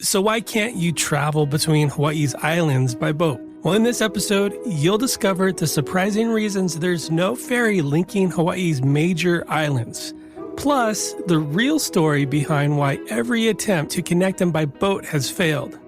So why can't you travel between Hawaii's islands by boat? Well, in this episode, you'll discover the surprising reasons there's no ferry linking Hawaii's major islands. Plus, the real story behind why every attempt to connect them by boat has failed.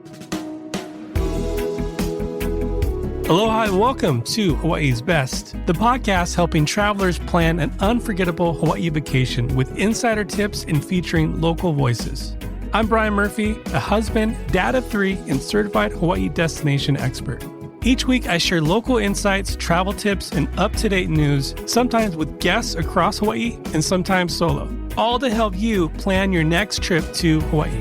Aloha and welcome to Hawaii's Best, the podcast helping travelers plan an unforgettable Hawaii vacation with insider tips and featuring local voices. I'm Brian Murphy, a husband, dad of 3, and certified Hawaii destination expert. Each week, I share local insights, travel tips, and up-to-date news, sometimes with guests across Hawaii and sometimes solo, all to help you plan your next trip to Hawaii.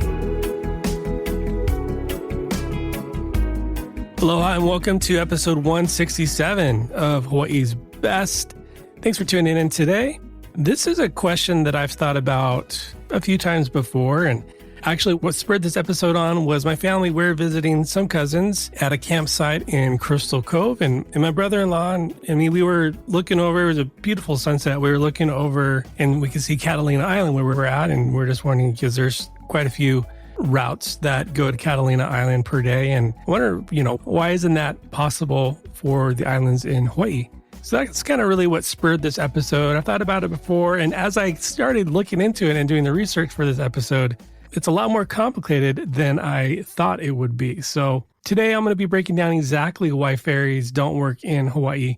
Aloha and welcome to episode 167 of Hawaii's Best. Thanks for tuning in today. This is a question that I've thought about a few times before, and actually, what spurred this episode on was my family. We're visiting some cousins at a campsite in Crystal Cove, and my brother-in-law and me, we were looking over. It was a beautiful sunset. We were looking over, and we could see Catalina Island where we were at, and we're just wondering because there's quite a few routes that go to Catalina Island per day, and I wonder, why isn't that possible for the islands in Hawaii? So that's kind of really what spurred this episode. I thought about it before, and as I started looking into it and doing the research for this episode, it's a lot more complicated than I thought it would be. So today I'm going to be breaking down exactly why ferries don't work in Hawaii.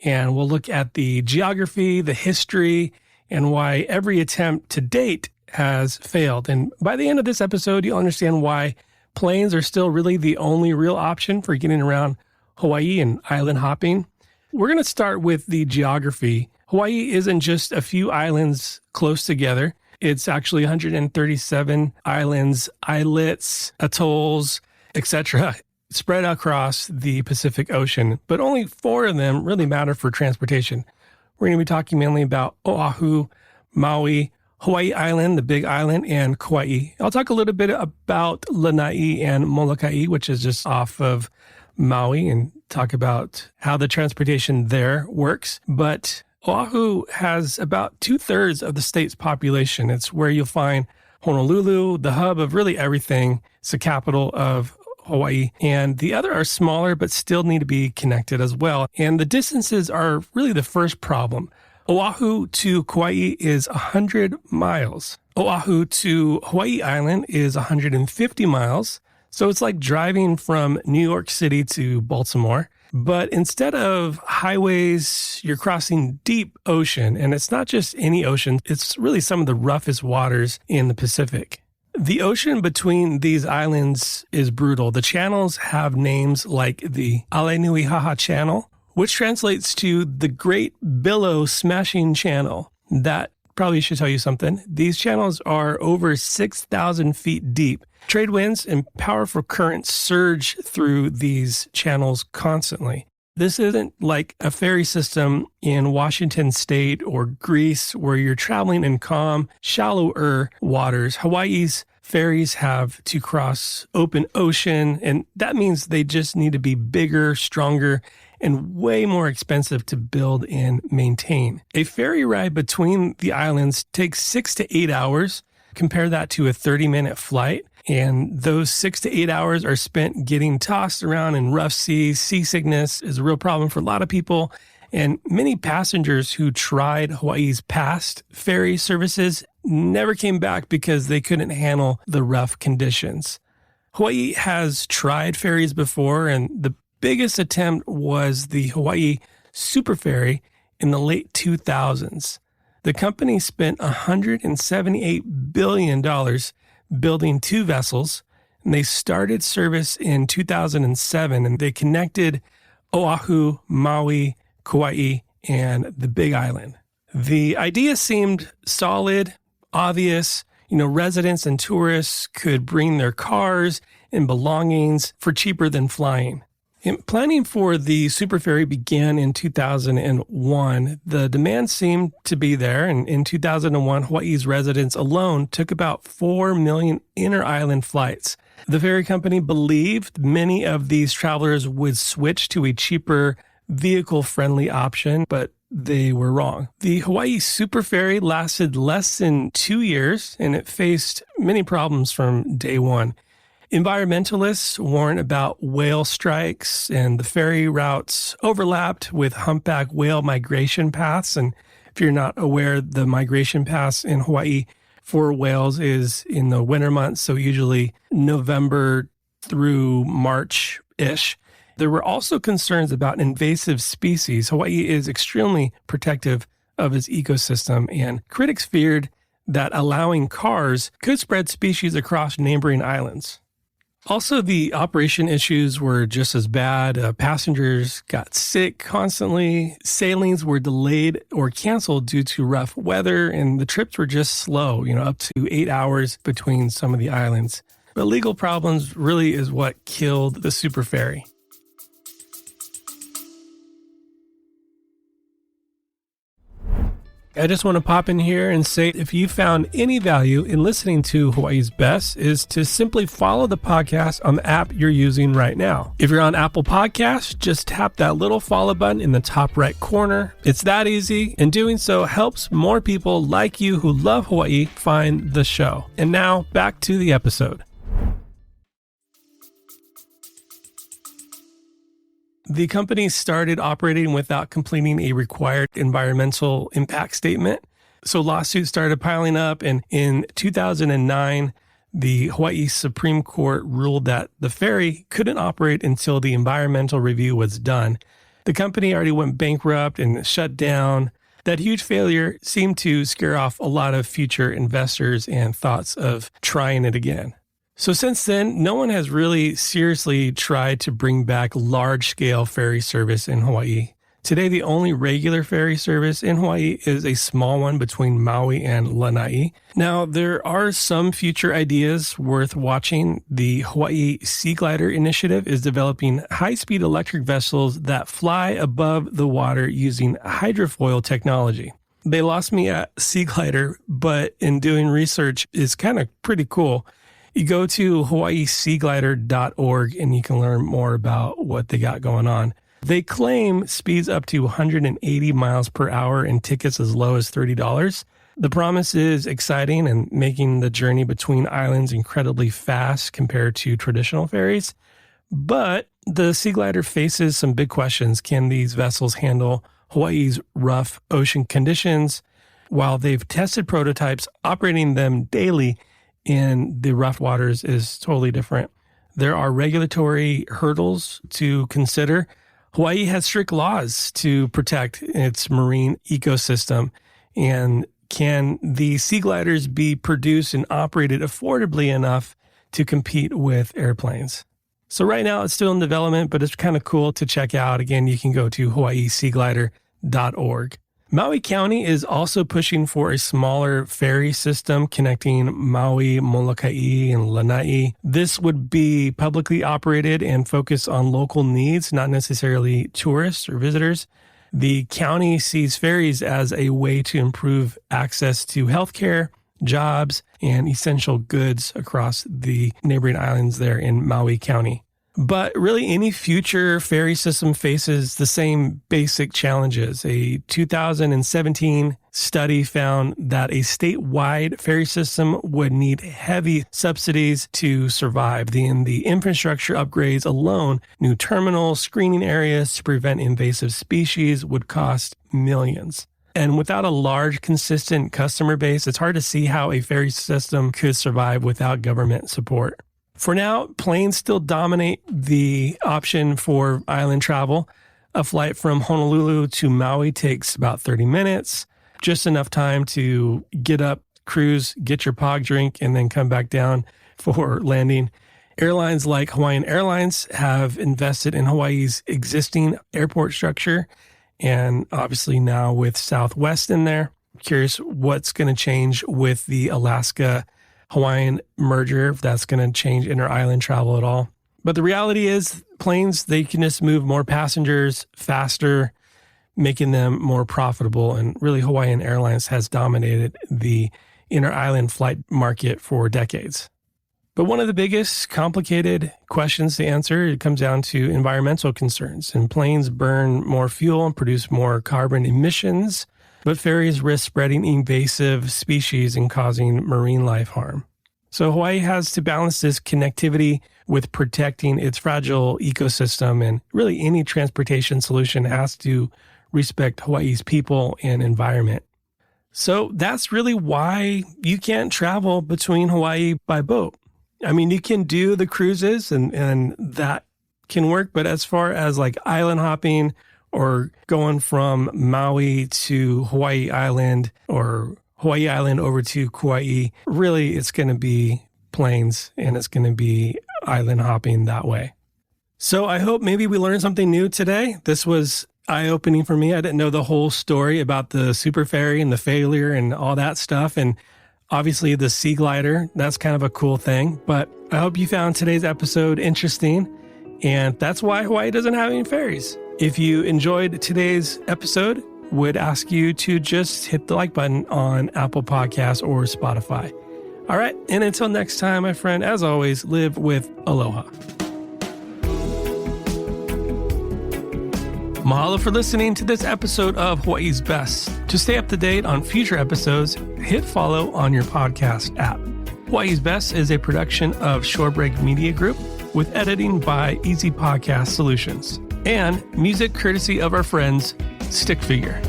And we'll look at the geography, the history, and why every attempt to date has failed. And by the end of this episode, you'll understand why planes are still really the only real option for getting around Hawaii and island hopping. We're going to start with the geography. Hawaii isn't just a few islands close together. It's actually 137 islands, islets, atolls, etc., spread across the Pacific Ocean, but only 4 of them really matter for transportation. We're going to be talking mainly about Oahu, Maui, Hawaii Island, the Big Island, and Kauai. I'll talk a little bit about Lanai and Molokai, which is just off of Maui, and talk about how the transportation there works. But Oahu has about 2/3 of the state's population. It's where you'll find Honolulu, the hub of really everything. It's the capital of Hawaii. And the other are smaller, but still need to be connected as well. And the distances are really the first problem. Oahu to Kauai is 100 miles. Oahu to Hawaii Island is 150 miles. So it's like driving from New York City to Baltimore. But instead of highways, you're crossing deep ocean. And it's not just any ocean. It's really some of the roughest waters in the Pacific. The ocean between these islands is brutal. The channels have names like the Alenuihaha Channel, which translates to the Great Billow Smashing Channel. That probably should tell you something. These channels are over 6,000 feet deep. Trade winds and powerful currents surge through these channels constantly. This isn't like a ferry system in Washington State or Greece where you're traveling in calm, shallower waters. Hawaii's ferries have to cross open ocean, and that means they just need to be bigger, stronger, and way more expensive to build and maintain. A ferry ride between the islands takes 6 to 8 hours. Compare that to a 30-minute flight. And those 6 to 8 hours are spent getting tossed around in rough seas. Seasickness is a real problem for a lot of people. And many passengers who tried Hawaii's past ferry services never came back because they couldn't handle the rough conditions. Hawaii has tried ferries before, and the biggest attempt was the Hawaii Super Ferry in the late 2000s. The company spent $178 billion building 2 vessels, and they started service in 2007, and they connected Oahu, Maui, Kauai, and the Big Island. The idea seemed solid, obvious. Residents and tourists could bring their cars and belongings for cheaper than flying. And planning for the Super Ferry began in 2001. The demand seemed to be there, and in 2001, Hawaii's residents alone took about 4 million inter-island flights. The ferry company believed many of these travelers would switch to a cheaper, vehicle-friendly option, but they were wrong. The Hawaii Super Ferry lasted less than 2 years, and it faced many problems from day one. Environmentalists warn about whale strikes, and the ferry routes overlapped with humpback whale migration paths. And if you're not aware, the migration paths in Hawaii for whales is in the winter months, so usually November through March-ish. There were also concerns about invasive species. Hawaii is extremely protective of its ecosystem, and critics feared that allowing cars could spread species across neighboring islands. Also, the operation issues were just as bad. Passengers got sick constantly. Sailings were delayed or canceled due to rough weather, and the trips were just slow, up to 8 hours between some of the islands. But legal problems really is what killed the Super Ferry. I just want to pop in here and say if you found any value in listening to Hawaii's Best is to simply follow the podcast on the app you're using right now. If you're on Apple Podcasts, just tap that little follow button in the top right corner. It's that easy, and doing so helps more people like you who love Hawaii find the show. And now back to the episode. The company started operating without completing a required environmental impact statement. So lawsuits started piling up, and in 2009, the Hawaii Supreme Court ruled that the ferry couldn't operate until the environmental review was done. The company already went bankrupt and shut down. That huge failure seemed to scare off a lot of future investors and thoughts of trying it again. So since then, no one has really seriously tried to bring back large-scale ferry service in Hawaii. Today, the only regular ferry service in Hawaii is a small one between Maui and Lanai. Now, there are some future ideas worth watching. The Hawaii Sea Glider Initiative is developing high-speed electric vessels that fly above the water using hydrofoil technology. They lost me at Sea Glider, but in doing research, it's kind of pretty cool. You go to hawaiiseaglider.org and you can learn more about what they got going on. They claim speeds up to 180 miles per hour and tickets as low as $30. The promise is exciting and making the journey between islands incredibly fast compared to traditional ferries. But the Sea Glider faces some big questions. Can these vessels handle Hawaii's rough ocean conditions? While they've tested prototypes, operating them daily in the rough waters is totally different. There are regulatory hurdles to consider. Hawaii has strict laws to protect its marine ecosystem. And can the sea gliders be produced and operated affordably enough to compete with airplanes? So right now it's still in development, but it's kind of cool to check out. Again, you can go to hawaiiseaglider.org. Maui County is also pushing for a smaller ferry system connecting Maui, Molokai, and Lanai. This would be publicly operated and focus on local needs, not necessarily tourists or visitors. The county sees ferries as a way to improve access to healthcare, jobs, and essential goods across the neighboring islands there in Maui County. But really, any future ferry system faces the same basic challenges. A 2017 study found that a statewide ferry system would need heavy subsidies to survive. In the infrastructure upgrades alone, new terminals, screening areas to prevent invasive species would cost millions. And without a large, consistent customer base, it's hard to see how a ferry system could survive without government support. For now, planes still dominate the option for island travel. A flight from Honolulu to Maui takes about 30 minutes, just enough time to get up, cruise, get your pog drink, and then come back down for landing. Airlines like Hawaiian Airlines have invested in Hawaii's existing airport structure, and obviously now with Southwest in there. I'm curious what's going to change with the Alaska Hawaiian merger, if that's going to change inter-island travel at all. But the reality is planes, they can just move more passengers faster, making them more profitable. And really, Hawaiian Airlines has dominated the inter-island flight market for decades. But one of the biggest complicated questions to answer, it comes down to environmental concerns. And planes burn more fuel and produce more carbon emissions, but ferries risk spreading invasive species and causing marine life harm. So Hawaii has to balance this connectivity with protecting its fragile ecosystem, and really any transportation solution has to respect Hawaii's people and environment. So that's really why you can't travel between Hawaii by boat. I mean, you can do the cruises and that can work, but as far as like island hopping or going from Maui to Hawaii Island or Hawaii Island over to Kauai, really it's going to be planes and it's going to be island hopping that way. So I hope maybe we learned something new today. This was eye-opening for me. I didn't know the whole story about the Super Ferry and the failure and all that stuff. And obviously the sea glider, that's kind of a cool thing. But I hope you found today's episode interesting. And that's why Hawaii doesn't have any ferries. If you enjoyed today's episode, would ask you to just hit the like button on Apple Podcasts or Spotify. All right. And until next time, my friend, as always, live with aloha. Mahalo for listening to this episode of Hawaii's Best. To stay up to date on future episodes, hit follow on your podcast app. Hawaii's Best is a production of Shorebreak Media Group with editing by Easy Podcast Solutions and music courtesy of our friends Stick Figure.